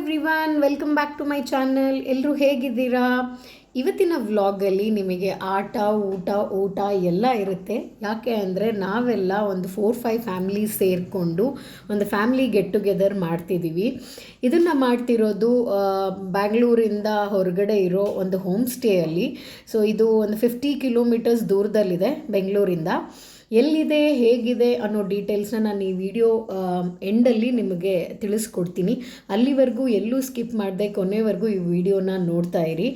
Everyone, welcome back to my channel. ಎಲ್ಲರೂ ಹೇಗಿದ್ದೀರಾ? ಇವತ್ತಿನ ವ್ಲಾಗಲ್ಲಿ ನಿಮಗೆ ಆಟ, ಊಟ, ಊಟ ಎಲ್ಲ ಇರುತ್ತೆ. ಯಾಕೆ ಅಂದರೆ ನಾವೆಲ್ಲ ಒಂದು 4-5 ಫ್ಯಾಮಿಲೀಸ್ ಸೇರಿಕೊಂಡು ಒಂದು ಫ್ಯಾಮಿಲಿ ಗೆಟ್ ಟುಗೆದರ್ ಮಾಡ್ತಿದ್ದೀವಿ. ಇದನ್ನು ಮಾಡ್ತಿರೋದು ಬ್ಯಾಂಗ್ಳೂರಿಂದ ಹೊರಗಡೆ ಇರೋ ಒಂದು ಹೋಮ್ ಸ್ಟೇಯಲ್ಲಿ. ಸೊ ಇದು ಒಂದು 50 ಕಿಲೋಮೀಟರ್ಸ್ ದೂರದಲ್ಲಿದೆ ಬೆಂಗಳೂರಿಂದ. ಎಲ್ಲಿದೆ, ಹೇಗಿದೆ ಅನ್ನೋ ಡೀಟೇಲ್ಸ್ನ ನಾನು ಈ ವಿಡಿಯೋ ಎಂಡಲ್ಲಿ ನಿಮಗೆ ತಿಳಿಸ್ಕೊಡ್ತೀನಿ. ಅಲ್ಲಿವರೆಗೂ ಎಲ್ಲೂ ಸ್ಕಿಪ್ ಮಾಡದೆ ಕೊನೆವರೆಗೂ ಈ ವಿಡಿಯೋನ ನೋಡ್ತಾ ಇರಿ.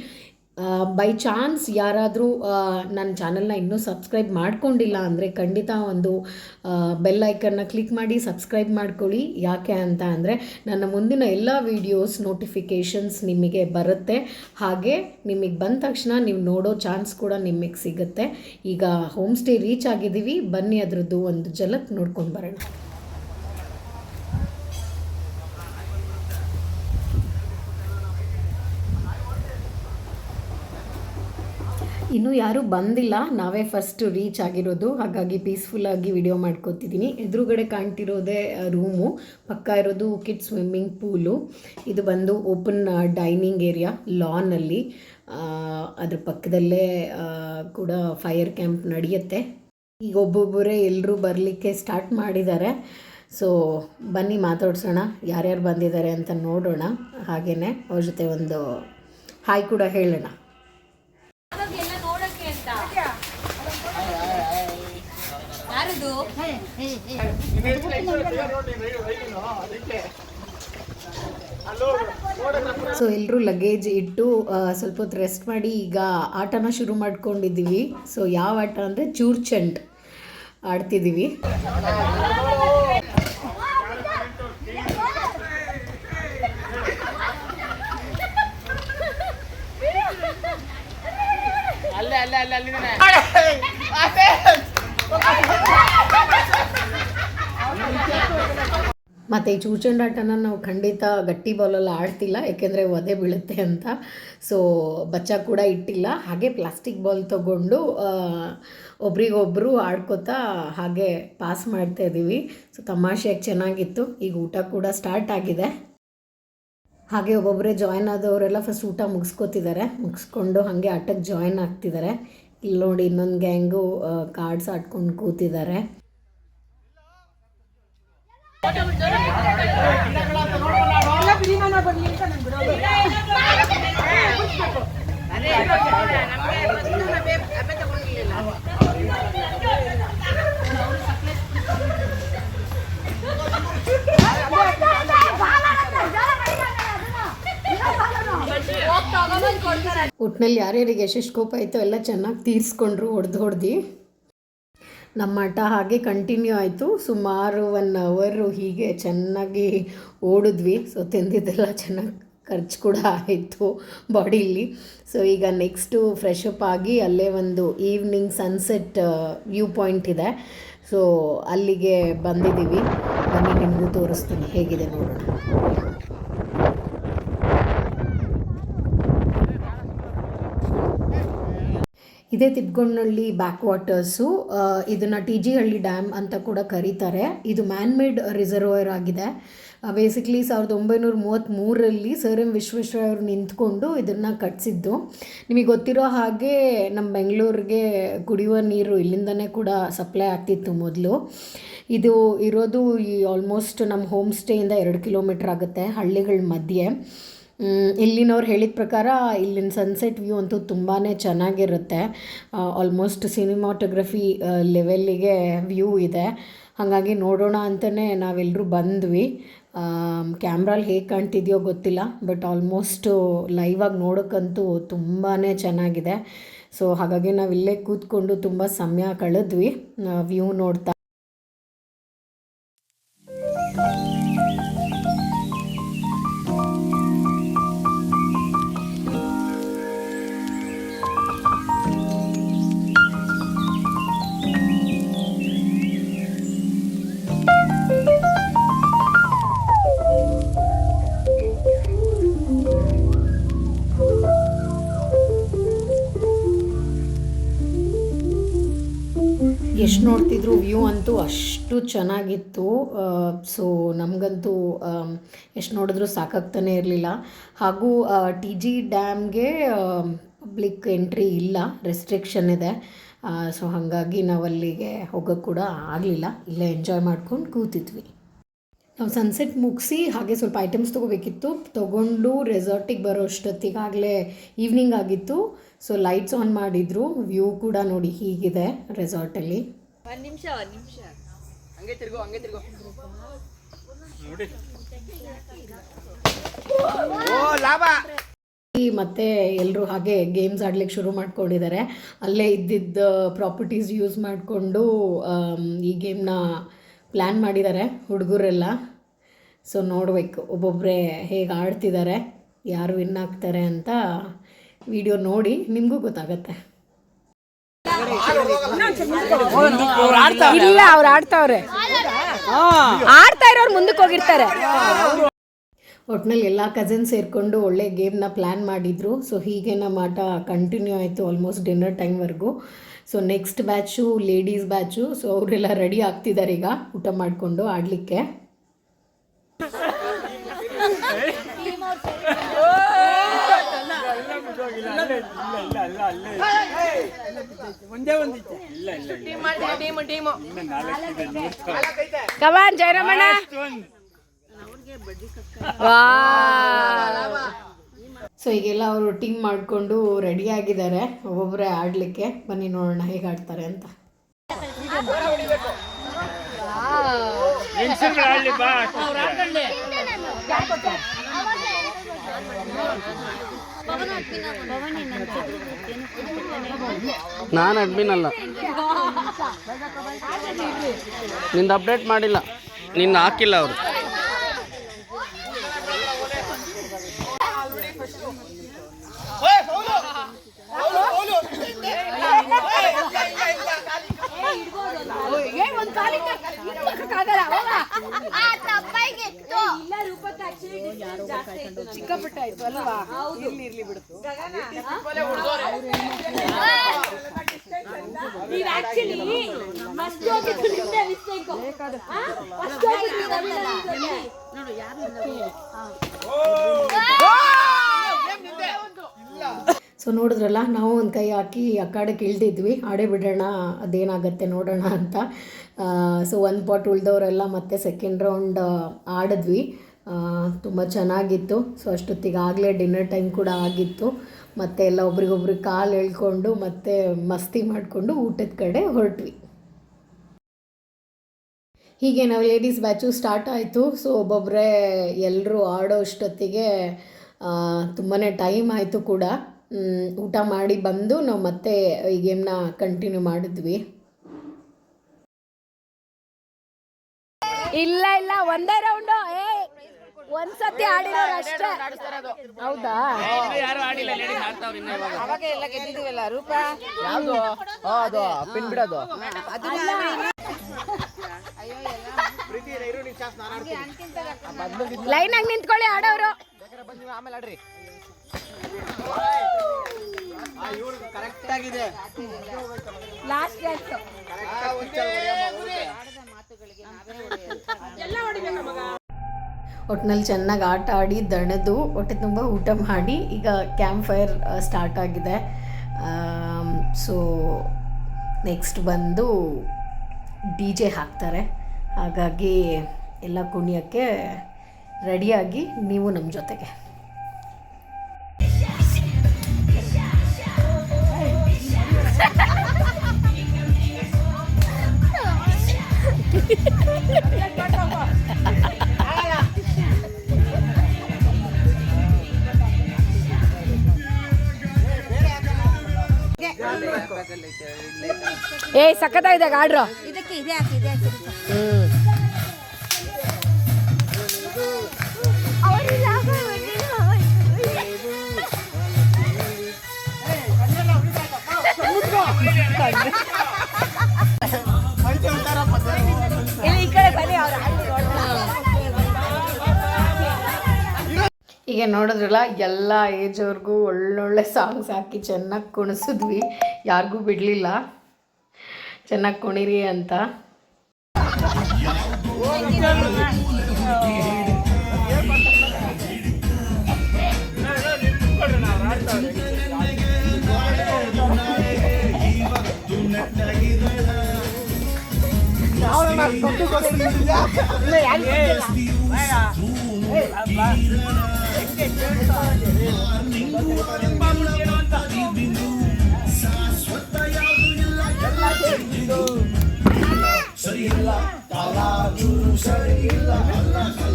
ಬೈ ಚಾನ್ಸ್ ಯಾರಾದರೂ ನನ್ನ ಚಾನಲ್ನ ಇನ್ನೂ ಸಬ್ಸ್ಕ್ರೈಬ್ ಮಾಡ್ಕೊಂಡಿಲ್ಲ ಅಂದರೆ ಖಂಡಿತ ಒಂದು ಬೆಲ್ ಐಕನ್ನ ಕ್ಲಿಕ್ ಮಾಡಿ ಸಬ್ಸ್ಕ್ರೈಬ್ ಮಾಡ್ಕೊಳ್ಳಿ. ಯಾಕೆ ಅಂತ ಅಂದರೆ ನನ್ನ ಮುಂದಿನ ಎಲ್ಲ ವೀಡಿಯೋಸ್ ನೋಟಿಫಿಕೇಷನ್ಸ್ ನಿಮಗೆ ಬರುತ್ತೆ. ಹಾಗೆ ನಿಮಗೆ ಬಂದ ತಕ್ಷಣ ನೀವು ನೋಡೋ ಚಾನ್ಸ್ ಕೂಡ ನಿಮಗೆ ಸಿಗುತ್ತೆ. ಈಗ ಹೋಮ್ ಸ್ಟೇ ರೀಚ್ ಆಗಿದ್ದೀವಿ, ಬನ್ನಿ ಅದರದ್ದು ಒಂದು ಝಲಕ್ ನೋಡ್ಕೊಂಡು ಬರೋಣ. ಇನ್ನೂ ಯಾರೂ ಬಂದಿಲ್ಲ, ನಾವೇ ಫಸ್ಟ್ ರೀಚ್ ಆಗಿರೋದು. ಹಾಗಾಗಿ ಪೀಸ್ಫುಲ್ಲಾಗಿ ವಿಡಿಯೋ ಮಾಡ್ಕೋತಿದ್ದೀನಿ. ಎದುರುಗಡೆ ಕಾಣ್ತಿರೋದೇ ರೂಮು, ಪಕ್ಕ ಇರೋದು ಕಿಡ್ಸ್ ಸ್ವಿಮ್ಮಿಂಗ್ ಪೂಲು. ಇದು ಬಂದು ಓಪನ್ ಡೈನಿಂಗ್ ಏರಿಯಾ ಲಾನಲ್ಲಿ. ಅದ್ರ ಪಕ್ಕದಲ್ಲೇ ಕೂಡ ಫೈರ್ ಕ್ಯಾಂಪ್ ನಡೆಯುತ್ತೆ. ಈಗ ಒಬ್ಬೊಬ್ಬರೇ ಎಲ್ಲರೂ ಬರಲಿಕ್ಕೆ ಸ್ಟಾರ್ಟ್ ಮಾಡಿದ್ದಾರೆ. ಸೊ ಬನ್ನಿ ಮಾತಾಡ್ಸೋಣ, ಯಾರ್ಯಾರು ಬಂದಿದ್ದಾರೆ ಅಂತ ನೋಡೋಣ. ಹಾಗೆಯೇ ಅವ್ರ ಜೊತೆ ಒಂದು ಹಾಯ್ ಕೂಡ ಹೇಳೋಣ. ಸೊ ಎಲ್ಲರೂ ಲಗೇಜ್ ಇಟ್ಟು ಸ್ವಲ್ಪ ಹೊತ್ತು ರೆಸ್ಟ್ ಮಾಡಿ ಈಗ ಆಟನ ಶುರು ಮಾಡ್ಕೊಂಡಿದ್ದೀವಿ. ಸೊ ಯಾವ ಆಟ ಅಂದರೆ ಚೂರ್ ಚೆಂಡ್ ಆಡ್ತಿದ್ದೀವಿ. ಮತ್ತು ಈ ಚೂರ್ಚಂಡ್ ಆಟನ ನಾವು ಖಂಡಿತ ಗಟ್ಟಿ ಬಾಲಲ್ಲಿ ಆಡ್ತಿಲ್ಲ, ಯಾಕೆಂದರೆ ಒದೆ ಬೀಳುತ್ತೆ ಅಂತ. ಸೊ ಬಚ್ಚ ಕೂಡ ಇಟ್ಟಿಲ್ಲ. ಹಾಗೆ ಪ್ಲಾಸ್ಟಿಕ್ ಬಾಲ್ ತೊಗೊಂಡು ಒಬ್ರಿಗೊಬ್ಬರು ಆಡ್ಕೋತಾ ಹಾಗೆ ಪಾಸ್ ಮಾಡ್ತಾ ಇದ್ದೀವಿ. ಸೊ ತಮಾಷೆಯಾಗಿ ಚೆನ್ನಾಗಿತ್ತು. ಈಗ ಊಟ ಕೂಡ ಸ್ಟಾರ್ಟ್ ಆಗಿದೆ. ಹಾಗೆ ಒಬ್ಬೊಬ್ಬರೇ ಜಾಯ್ನ್ ಆದವರೆಲ್ಲ ಫಸ್ಟ್ ಊಟ ಮುಗಿಸ್ಕೊಂಡು ಹಾಗೆ ಆಟಕ್ಕೆ ಜಾಯ್ನ್ ಆಗ್ತಿದ್ದಾರೆ. ಇಲ್ಲಿ ನೋಡಿ ಇನ್ನೊಂದು ಗ್ಯಾಂಗು ಕಾರ್ಡ್ಸ್ ಆಡ್ಕೊಂಡು ಕೂತಿದ್ದಾರೆ. ಒಟ್ಟಿನಲ್ಲಿ ಯಾರ್ಯಾರಿಗೆ ಎಷ್ಟೆಷ್ಟು ಕೋಪ ಆಯಿತು ಎಲ್ಲ ಚೆನ್ನಾಗಿ ತೀರಿಸ್ಕೊಂಡ್ರು, ಹೊಡೆದು. ನಮ್ಮ ಆಟ ಹಾಗೆ ಕಂಟಿನ್ಯೂ ಆಯಿತು. ಸುಮಾರು 1 ಅವರ್ ಹೀಗೆ ಚೆನ್ನಾಗಿ ಓಡಿದ್ವಿ. ಸೊ ತಿಂದಿದ್ದೆಲ್ಲ ಚೆನ್ನಾಗಿ ಖರ್ಚು ಕೂಡ ಆಯಿತು ಬಾಡಿಲಿ. ಸೊ ಈಗ ನೆಕ್ಸ್ಟು ಫ್ರೆಶ್ ಅಪ್ ಆಗಿ ಅಲ್ಲೇ ಒಂದು ಈವ್ನಿಂಗ್ ಸನ್ಸೆಟ್ ವ್ಯೂ ಪಾಯಿಂಟ್ ಇದೆ. ಸೊ ಅಲ್ಲಿಗೆ ಬಂದಿದ್ದೀವಿ. ಬನ್ನಿ ನಿಮಗೂ ತೋರಿಸ್ತೀನಿ ಹೇಗಿದೆ ನೋಡೋಣ. ಇದೇ ತಿಪ್ಗೊಂಡನಹಳ್ಳಿ ಬ್ಯಾಕ್ ವಾಟರ್ಸು. ಇದನ್ನು ಟಿ ಜಿ ಹಳ್ಳಿ ಡ್ಯಾಮ್ ಅಂತ ಕೂಡ ಕರೀತಾರೆ. ಇದು ಮ್ಯಾನ್ ಮೇಡ್ ರಿಸರ್ವರ್ ಆಗಿದೆ. ಬೇಸಿಕ್ಲಿ 1933ರಲ್ಲಿ ಸರ್ ಎಂ ವಿಶ್ವೇಶ್ವರಯ್ಯ ಅವರು ನಿಂತ್ಕೊಂಡು ಇದನ್ನು ಕಟ್ಟಿಸಿದ್ದು. ನಿಮಗೆ ಗೊತ್ತಿರೋ ಹಾಗೆ ನಮ್ಮ ಬೆಂಗಳೂರಿಗೆ ಕುಡಿಯುವ ನೀರು ಇಲ್ಲಿಂದನೇ ಕೂಡ ಸಪ್ಲೈ ಆಗ್ತಿತ್ತು ಮೊದಲು. ಇದು ಇರೋದು ಈ ಆಲ್ಮೋಸ್ಟ್ ನಮ್ಮ ಹೋಮ್ ಸ್ಟೇಯಿಂದ 2 ಕಿಲೋಮೀಟ್ರ್ ಆಗುತ್ತೆ, ಹಳ್ಳಿಗಳ ಮಧ್ಯೆ. ಇಲ್ಲಿನವ್ರು ಹೇಳಿದ ಪ್ರಕಾರ ಇಲ್ಲಿನ ಸನ್ಸೆಟ್ ವ್ಯೂ ಅಂತೂ ತುಂಬಾ ಚೆನ್ನಾಗಿರುತ್ತೆ. ಆಲ್ಮೋಸ್ಟ್ ಸಿನಿಮಾಟೋಗ್ರಫಿ ಲೆವೆಲ್ಲಿಗೆ ವ್ಯೂ ಇದೆ. ಹಾಗಾಗಿ ನೋಡೋಣ ಅಂತಲೇ ನಾವೆಲ್ಲರೂ ಬಂದ್ವಿ. ಕ್ಯಾಮ್ರಲ್ಲಿ ಹೇಗೆ ಕಾಣ್ತಿದೆಯೋ ಗೊತ್ತಿಲ್ಲ, ಬಟ್ ಆಲ್ಮೋಸ್ಟು ಲೈವಾಗಿ ನೋಡೋಕ್ಕಂತೂ ತುಂಬಾ ಚೆನ್ನಾಗಿದೆ. ಸೊ ಹಾಗಾಗಿ ನಾವಿಲ್ಲೇ ಕೂತ್ಕೊಂಡು ತುಂಬ ಸಮಯ ಕಳೆದ್ವಿ ವ್ಯೂ ನೋಡ್ತಾ. ಎಷ್ಟು ನೋಡ್ತಿದ್ರು ವ್ಯೂ ಅಂತೂ ಅಷ್ಟು ಚೆನ್ನಾಗಿತ್ತು. ಸೊ ನಮಗಂತೂ ಎಷ್ಟು ನೋಡಿದ್ರೂ ಸಾಕಾಗ್ತಾನೆ ಇರಲಿಲ್ಲ. ಹಾಗೂ ಟಿ ಜಿ ಡ್ಯಾಮ್ಗೆ ಪಬ್ಲಿಕ್ ಎಂಟ್ರಿ ಇಲ್ಲ, ರೆಸ್ಟ್ರಿಕ್ಷನ್ ಇದೆ. ಸೊ ಹಾಗಾಗಿ ನಾವು ಅಲ್ಲಿಗೆ ಹೋಗೋಕ್ಕೆ ಕೂಡ ಆಗಲಿಲ್ಲ, ಇಲ್ಲೇ ಎಂಜಾಯ್ ಮಾಡ್ಕೊಂಡು ಕೂತಿದ್ವಿ. ನಾವು ಸನ್ಸೆಟ್ ಮುಗಿಸಿ ಹಾಗೆ ಸ್ವಲ್ಪ ಐಟಮ್ಸ್ ತೊಗೋಬೇಕಿತ್ತು, ತೊಗೊಂಡು ರೆಸಾರ್ಟಿಗೆ ಬರೋ ಅಷ್ಟೊತ್ತಿಗಾಗಲೇ ಈವ್ನಿಂಗ್ ಆಗಿತ್ತು. ಸೊ ಲೈಟ್ಸ್ ಆನ್ ಮಾಡಿದ್ರು, ವ್ಯೂ ಕೂಡ ನೋಡಿ ಹೀಗಿದೆ ರೆಸಾರ್ಟಲ್ಲಿ. ಮತ್ತೆ ಎಲ್ಲರೂ ಹಾಗೆ ಗೇಮ್ಸ್ ಆಡ್ಲಿಕ್ಕೆ ಶುರು ಮಾಡ್ಕೊಂಡಿದ್ದಾರೆ. ಅಲ್ಲೇ ಇದ್ದಿದ್ದ ಪ್ರಾಪರ್ಟೀಸ್ ಯೂಸ್ ಮಾಡಿಕೊಂಡು ಈ ಗೇಮ್ನ ಪ್ಲ್ಯಾನ್ ಮಾಡಿದ್ದಾರೆ ಹುಡುಗರೆಲ್ಲ. ಸೊ ನೋಡಬೇಕು ಒಬ್ಬೊಬ್ಬರೇ ಹೇಗೆ ಆಡ್ತಿದ್ದಾರೆ, ಯಾರು ವಿನ್ ಆಗ್ತಾರೆ ಅಂತ ವಿಡಿಯೋ ನೋಡಿ ನಿಮಗೂ ಗೊತ್ತಾಗತ್ತೆ. ಇಲ್ಲ, ಅವ್ರು ಆಡ್ತಾವ್ರೆ, ಆಡ್ತಾ ಇರೋರು ಮುಂದಕ್ಕೆ ಹೋಗಿರ್ತಾರೆ. ಒಟ್ಟಿನಲ್ಲಿ ಎಲ್ಲ ಕಸಿನ್ಸ್ ಸೇರಿಕೊಂಡು ಒಳ್ಳೆ ಗೇಮ್ನ ಪ್ಲ್ಯಾನ್ ಮಾಡಿದರು. ಸೊ ಹೀಗೆ ನಮ್ಮ ಆಟ ಕಂಟಿನ್ಯೂ ಆಯಿತು ಆಲ್ಮೋಸ್ಟ್ ಡಿನ್ನರ್ ಟೈಮ್ವರೆಗೂ. So next batch ladies batch. So ಅವರೆಲ್ಲ ರೆಡಿ ಆಗ್ತಿದ್ದಾರೆ ಈಗ ಊಟ ಮಾಡಿಕೊಂಡು ಆಡಲಿಕ್ಕೆ. ಕಮಾನ್ ಜಯರಾಮಣ್ಣ. ಸೊ ಈಗೆಲ್ಲ ಅವರು ಟೀಮ್ ಮಾಡಿಕೊಂಡು ರೆಡಿ ಆಗಿದ್ದಾರೆ ಒಬ್ಬೊಬ್ಬರೇ ಆಡಲಿಕ್ಕೆ. ಬನ್ನಿ ನೋಡೋಣ ಹೇಗೆ ಆಡ್ತಾರೆ ಅಂತ. ನಾನು ಅಡ್ಮಿನ್ ಅಲ್ಲ, ನಿಂದು ಅಪ್ಡೇಟ್ ಮಾಡಿಲ್ಲ, ನಿನ್ನ ಹಾಕಿಲ್ಲ ಅವರು. ಚಿಕ್ಕಪುಟ್ಟ ಆಯ್ತು ಅಲ್ವಾ, ಇರ್ಲಿ ಬಿಡು. ಸೊ ನೋಡಿದ್ರಲ್ಲ, ನಾವು ಒಂದು ಕೈ ಹಾಕಿ ಆ ಕಡೆಗೆ ಇಳ್ದಿದ್ವಿ, ಆಡೇ ಬಿಡೋಣ ಅದೇನಾಗತ್ತೆ ನೋಡೋಣ ಅಂತ. ಸೊ ಒಂದು ಪಾಟ್ ಉಳ್ದವರೆಲ್ಲ ಮತ್ತೆ ಸೆಕೆಂಡ್ ರೌಂಡ್ ಆಡಿದ್ವಿ. ತುಂಬ ಚೆನ್ನಾಗಿತ್ತು. ಸೊ ಅಷ್ಟೊತ್ತಿಗಾಗಲೇ ಡಿನ್ನರ್ ಟೈಮ್ ಕೂಡ ಆಗಿತ್ತು. ಮತ್ತು ಎಲ್ಲ ಒಬ್ರಿಗೊಬ್ರಿಗೆ ಕಾಲು ಎಳ್ಕೊಂಡು ಮತ್ತೆ ಮಸ್ತಿ ಮಾಡಿಕೊಂಡು ಊಟದ ಕಡೆ ಹೊರಟ್ವಿ. ಹೀಗೆ ನಾವು ಲೇಡೀಸ್ ಬ್ಯಾಚು ಸ್ಟಾರ್ಟ್ ಆಯಿತು. ಸೊ ಒಬ್ಬೊಬ್ಬರೇ ಎಲ್ಲರೂ ಆಡೋ ಅಷ್ಟೊತ್ತಿಗೆ ತುಂಬಾ ಟೈಮ್ ಆಯಿತು ಕೂಡ. ಊಟ ಮಾಡಿ ಬಂದು ನಾವು ಮತ್ತೆ ಈ ಗೇಮ್ನ ಕಂಟಿನ್ಯೂ ಮಾಡಿದ್ವಿ. ಇಲ್ಲ ಇಲ್ಲ, ಒಂದೇ ರೌಂಡು, ಒಂದ್ಸತಿ ಆಡಿರೋರು ಅಷ್ಟೇ. ಹೌದಾ, ಅವಾಗ ಎಲ್ಲ ಗೆದ್ದಿದ್ದೀವಲ್ಲ ರೂಪ. ಯಾವುದು ಅದು ಪಿನ್ ಬಿಡೋದು. ಲೈನ್ ಆಗಿ ನಿಂತ್ಕೊಳ್ಳಿ ಆಡೋರು. ಆಮೇಲೆ ಆಡ್ರಿ. ಕರೆಕ್ಟ್ ಆಗಿದೆ. ಲಾಸ್ಟ್ ಡ್ಯಾನ್ಸ್ ಒಟ್ಟಿನಲ್ಲಿ ಚೆನ್ನಾಗಿ ಆಟ ಆಡಿ ದಣದು ಹೊಟ್ಟೆ ತುಂಬ ಊಟ ಮಾಡಿ ಈಗ ಕ್ಯಾಂಪ್ ಫೈರ್ ಸ್ಟಾರ್ಟ್ ಆಗಿದೆ. ಸೊ ನೆಕ್ಸ್ಟ್ ಬಂದು DJ ಹಾಕ್ತಾರೆ. ಹಾಗಾಗಿ ಎಲ್ಲ ಕುಣಿಯೋಕ್ಕೆ ರೆಡಿಯಾಗಿ ನೀವು ನಮ್ಮ ಜೊತೆಗೆ. ಸಖತ್ತಾಗಿದೆ ಆಡ್ರು. ಈಗ ನೋಡಿದ್ರಲ್ಲ, ಎಲ್ಲ ಏಜವ್ರಿಗೂ ಒಳ್ಳೊಳ್ಳೆ ಸಾಂಗ್ಸ್ ಹಾಕಿ ಚೆನ್ನಾಗಿ ಕುಣಿಸಿದ್ವಿ, ಯಾರಿಗೂ ಬಿಡಲಿಲ್ಲ. ಚೆನ್ನಾಗಿ ಕುಣಿರಿ ಅಂತ.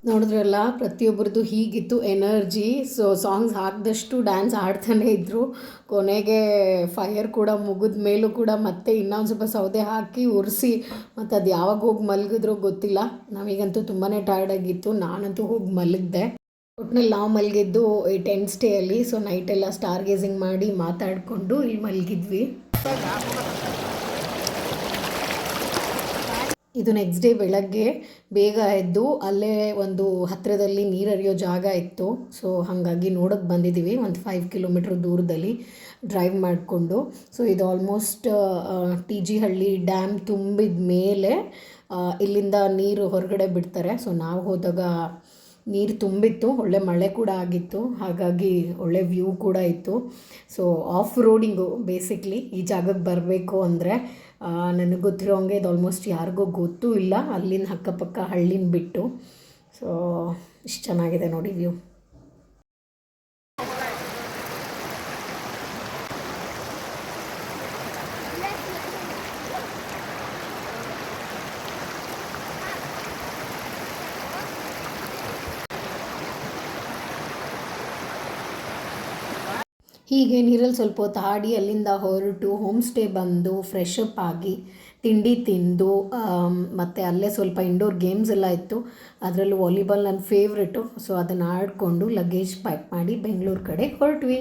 ನೋಡಿದ್ರಲ್ಲ, ಪ್ರತಿಯೊಬ್ಬರದ್ದು ಹೀಗಿತ್ತು ಎನರ್ಜಿ. ಸೊ ಸಾಂಗ್ಸ್ ಹಾಕಿದಷ್ಟು ಡ್ಯಾನ್ಸ್ ಆಡ್ತಾನೆ ಇದ್ದರು. ಕೊನೆಗೆ ಫೈರ್ ಕೂಡ ಮುಗಿದ ಮೇಲೂ ಕೂಡ ಮತ್ತೆ ಇನ್ನೊಂದು ಸ್ವಲ್ಪ ಸೌದೆ ಹಾಕಿ ಉರಿಸಿ ಮತ್ತು ಅದು ಯಾವಾಗ ಹೋಗಿ ಮಲಗಿದ್ರೋ ಗೊತ್ತಿಲ್ಲ. ನಮಗಂತೂ ತುಂಬಾ ಟಯರ್ಡಾಗಿತ್ತು. ನಾನಂತೂ ಹೋಗಿ ಮಲಗಿದೆ. ಒಟ್ಟಿನಲ್ಲಿ ನಾವು ಮಲಗಿದ್ದು ಈ ಟೆಂಟ್ ಸ್ಟೇಯಲ್ಲಿ. ಸೊ ನೈಟೆಲ್ಲ ಸ್ಟಾರ್ ಗೇಸಿಂಗ್ ಮಾಡಿ ಮಾತಾಡಿಕೊಂಡು ಇಲ್ಲಿ ಮಲಗಿದ್ವಿ. ಇದು ನೆಕ್ಸ್ಟ್ ಡೇ ಬೆಳಗ್ಗೆ ಬೇಗ ಎದ್ದು ಅಲ್ಲೇ ಒಂದು ಹತ್ತಿರದಲ್ಲಿ ನೀರು ಹರಿಯೋ ಜಾಗ ಇತ್ತು. ಸೊ ಹಾಗಾಗಿ ನೋಡೋಕ್ಕೆ ಬಂದಿದ್ದೀವಿ, ಒಂದು 5 ಕಿಲೋಮೀಟ್ರ್ ದೂರದಲ್ಲಿ ಡ್ರೈವ್ ಮಾಡಿಕೊಂಡು. ಸೊ ಇದು ಆಲ್ಮೋಸ್ಟ್ ಟಿ ಜಿ ಹಳ್ಳಿ ಡ್ಯಾಮ್ ತುಂಬಿದ ಮೇಲೆ ಇಲ್ಲಿಂದ ನೀರು ಹೊರಗಡೆ ಬಿಡ್ತಾರೆ. ಸೊ ನಾವು ಹೋದಾಗ ನೀರು ತುಂಬಿತ್ತು, ಒಳ್ಳೆ ಮಳೆ ಕೂಡ ಆಗಿತ್ತು, ಹಾಗಾಗಿ ಒಳ್ಳೆ ವ್ಯೂ ಕೂಡ ಇತ್ತು. ಸೊ ಆಫ್ ರೋಡಿಂಗು ಬೇಸಿಕ್ಲಿ ಈ ಜಾಗಕ್ಕೆ ಬರಬೇಕು ಅಂದರೆ. ನನಗೆ ಗೊತ್ತಿರೋ ಹಂಗೆ ಇದು ಆಲ್ಮೋಸ್ಟ್ ಯಾರಿಗೂ ಗೊತ್ತೂ ಇಲ್ಲ ಅಲ್ಲಿನ ಅಕ್ಕಪಕ್ಕ ಹಳ್ಳಿನ ಬಿಟ್ಟು. ಸೊ ಇಷ್ಟು ಚೆನ್ನಾಗಿದೆ ನೋಡಿ ವ್ಯೂ. ಹೀಗೆ ನೀರಲ್ಲಿ ಸ್ವಲ್ಪ ಹೊತ್ತು ಆಡಿ ಅಲ್ಲಿಂದ ಹೊರಟು ಹೋಮ್ ಸ್ಟೇ ಬಂದು ಫ್ರೆಶ್ ಅಪ್ ಆಗಿ ತಿಂಡಿ ತಿಂದು ಮತ್ತು ಅಲ್ಲೇ ಸ್ವಲ್ಪ ಇಂಡೋರ್ ಗೇಮ್ಸ್ ಎಲ್ಲ ಇತ್ತು. ಅದರಲ್ಲೂ ವಾಲಿಬಾಲ್ ನನ್ನ ಫೇವ್ರೆಟು. ಸೊ ಅದನ್ನು ಆಡಿಕೊಂಡು ಲಗೇಜ್ ಪ್ಯಾಕ್ ಮಾಡಿ ಬೆಂಗಳೂರು ಕಡೆ ಹೊರಟ್ವಿ.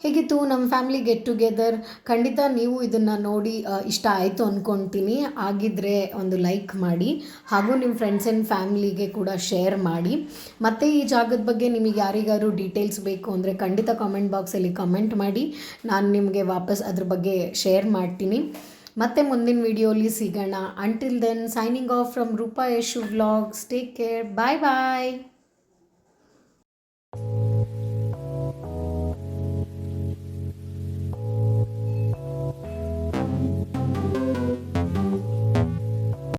ಹೇಗಿತ್ತು ನಮ್ಮ ಫ್ಯಾಮಿಲಿ ಗೆಟ್ ಟುಗೆದರ್? ಖಂಡಿತ ನೀವು ಇದನ್ನು ನೋಡಿ ಇಷ್ಟ ಆಯಿತು ಅಂದ್ಕೊಳ್ತೀನಿ. ಆಗಿದ್ದರೆ ಒಂದು ಲೈಕ್ ಮಾಡಿ, ಹಾಗೂ ನಿಮ್ಮ ಫ್ರೆಂಡ್ಸ್ ಆ್ಯಂಡ್ ಫ್ಯಾಮಿಲಿಗೆ ಕೂಡ ಶೇರ್ ಮಾಡಿ. ಮತ್ತು ಈ ಜಾಗದ ಬಗ್ಗೆ ನಿಮಗೆ ಯಾರಿಗಾರು ಡೀಟೇಲ್ಸ್ ಬೇಕು ಅಂದರೆ ಖಂಡಿತ ಕಾಮೆಂಟ್ ಬಾಕ್ಸಲ್ಲಿ ಕಮೆಂಟ್ ಮಾಡಿ, ನಾನು ನಿಮಗೆ ವಾಪಸ್ ಅದ್ರ ಬಗ್ಗೆ ಶೇರ್ ಮಾಡ್ತೀನಿ. ಮತ್ತೆ ಮುಂದಿನ ವಿಡಿಯೋಲಿ ಸಿಗೋಣ. Until then, signing off from Roopa Yashu vlogs. Take care. Bye bye.